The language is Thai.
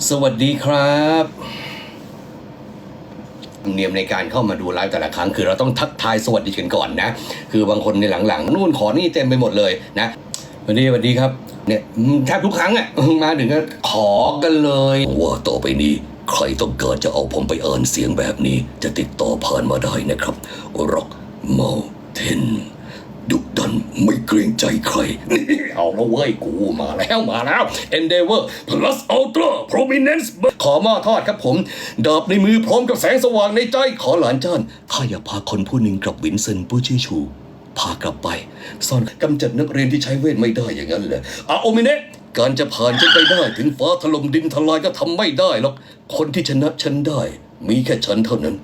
สวัสดีครับธรรมเนียมในการเข้ามาดูไลฟ์แต่ละครั้งคือเราต้องทักทายสวัสดีกันก่อนนะคือบางคนในหลังๆนู่นขอนี่เต็มไปหมดเลยนะสวัสดีครับเนี่ยแทบทุกครั้งอ่ะมาถึงก็ขอกันเลยว่าต่อไปนี้ใครต้องการจะเอาผมไปอ่านเสียงแบบนี้จะติดต่อผ่านมาได้นะครับ Rock Mountain ดุดันไม่เกรงใจใครเอาแล้วเว้ยกูมาแล้ว Endeavor Plus Ultra Prominence ขอหม้อทอดครับผมดาบในมือพร้อมกับแสงสว่างในใจขอหลานจ้านข้าอยากพาคนผู้หนึ่งกลับวินเซนต์ผู้ชื่อชูพากลับไปซ่อนกำจัดนักเรียนที่ใช้เวทไม่ได้อย่างนั้นเลยโอมิเนะการจะผ่านฉันไปได้ถึงฟ้าถล่มดินทลายก็ทำไม่ได้หรอกคนที่ชนะฉันได้มีแค่ฉันเท่านั้น